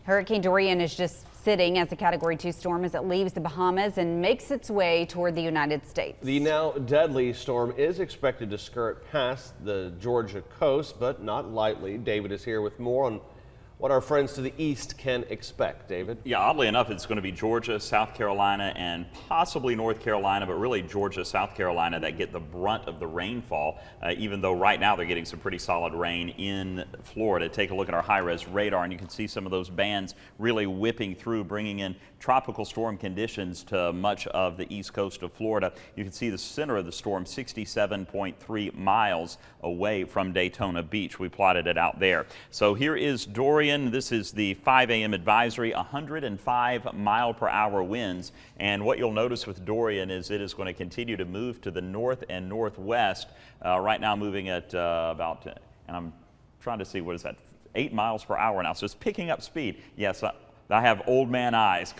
Hurricane Dorian is just sitting as a Category 2 storm as it leaves the Bahamas and makes its way toward the United States. The now deadly storm is expected to skirt past the Georgia coast, but not lightly. David is here with more on what our friends to the east can expect. David? Yeah, oddly enough, it's going to be Georgia, South Carolina, and possibly North Carolina, but really Georgia, South Carolina that get the brunt of the rainfall, even though right now they're getting some pretty solid rain in Florida. Take a look at our high-res radar, and you can see some of those bands really whipping through, bringing in tropical storm conditions to much of the east coast of Florida. You can see the center of the storm 67.3 miles away from Daytona Beach. We plotted it out there. So here is Dorian. This is the 5 a.m. advisory, 105 mile per hour winds. And what you'll notice with Dorian is it is going to continue to move to the north and northwest. Right now moving at about, and I'm trying to see, what is that, 8 miles per hour now. So it's picking up speed. Yes, I have old man eyes.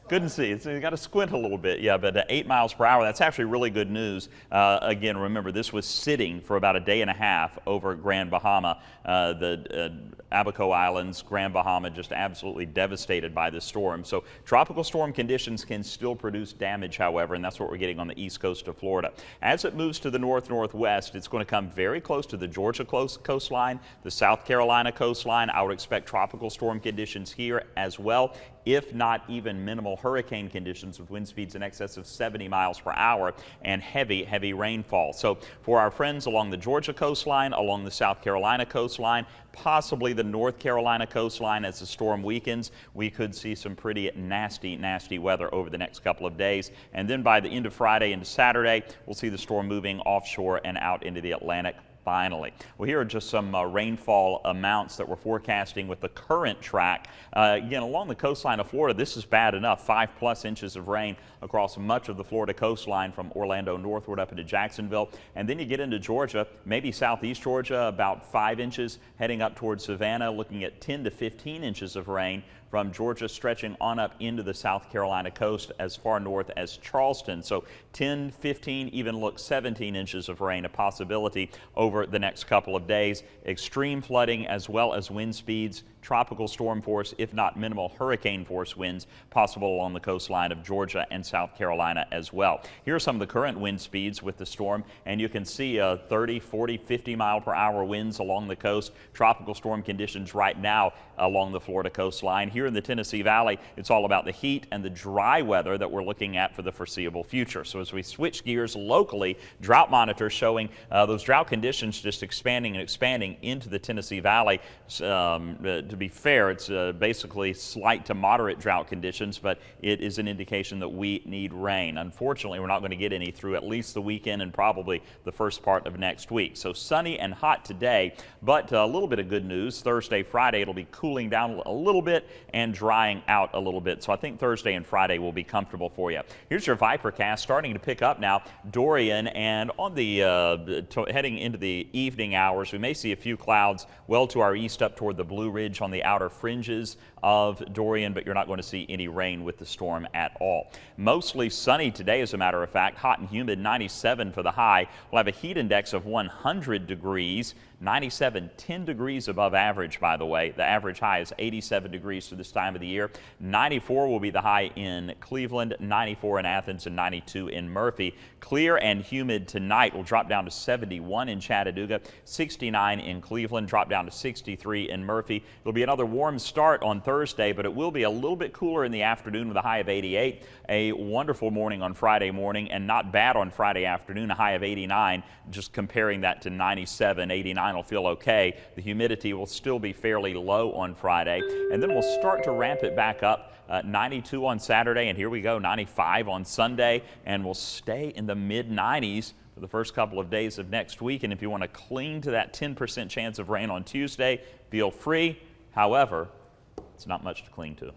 Couldn't see. You got to squint a little bit. Yeah, but 8 miles per hour, that's actually really good news. Again, remember, this was sitting for about a day and a half over Grand Bahama. The Abaco Islands, Grand Bahama, just absolutely devastated by this storm. So tropical storm conditions can still produce damage, however, and that's what we're getting on the east coast of Florida. As it moves to the north-northwest, it's going to come very close to the Georgia coastline, the South Carolina coastline. I would expect tropical storm conditions here as well, if not even minimal hurricane conditions with wind speeds in excess of 70 miles per hour and heavy, heavy rainfall. So for our friends along the Georgia coastline, along the South Carolina coastline, possibly the North Carolina coastline, as the storm weakens, we could see some pretty nasty, nasty weather over the next couple of days. And then by the end of Friday into Saturday, we'll see the storm moving offshore and out into the Atlantic. Finally. Well, here are just some rainfall amounts that we're forecasting with the current track. Again, along the coastline of Florida, this is bad enough. 5+ inches of rain across much of the Florida coastline from Orlando northward up into Jacksonville. And then you get into Georgia, maybe southeast Georgia, about 5 inches heading up towards Savannah, looking at 10 to 15 inches of rain from Georgia stretching on up into the South Carolina coast as far north as Charleston. So 10, 15, even look 17 inches of rain, a possibility over the next couple of days. Extreme flooding as well as wind speeds, tropical storm force, if not minimal hurricane force winds possible along the coastline of Georgia and South Carolina as well. Here are some of the current wind speeds with the storm, and you can see 30, 40, 50 mile per hour winds along the coast. Tropical storm conditions right now along the Florida coastline. Here in the Tennessee Valley, it's all about the heat and the dry weather that we're looking at for the foreseeable future. So as we switch gears locally, drought monitors showing those drought conditions just expanding and expanding into the Tennessee Valley. To be fair, it's basically slight to moderate drought conditions, but it is an indication that we need rain. Unfortunately, we're not going to get any through at least the weekend and probably the first part of next week. So sunny and hot today, but a little bit of good news. Thursday, Friday, it'll be cooling down a little bit and drying out a little bit. So I think Thursday and Friday will be comfortable for you. Here's your Vipercast starting to pick up now. Dorian, and on the heading into the evening hours, we may see a few clouds well to our east up toward the Blue Ridge on the outer fringes of Dorian, but you're not going to see any rain with the storm at all. Mostly sunny today, as a matter of fact. Hot and humid, 97 for the high. We'll have a heat index of 100 degrees. 97, 10 degrees above average, by the way. The average high is 87 degrees for this time of the year. 94 will be the high in Cleveland, 94 in Athens, and 92 in Murphy. Clear and humid tonight. Will drop down to 71 in Chattanooga, 69 in Cleveland, drop down to 63 in Murphy. It'll be another warm start on Thursday, but it will be a little bit cooler in the afternoon with a high of 88. A wonderful morning on Friday morning, and not bad on Friday afternoon, a high of 89. Just comparing that to 97, 89 will feel okay. The humidity will still be fairly low on Friday, and then we'll start to ramp it back up. 92 on Saturday, and here we go, 95 on Sunday, and we'll stay in the mid-90s for the first couple of days of next week. And if you want to cling to that 10% chance of rain on Tuesday, feel free. However, it's not much to cling to.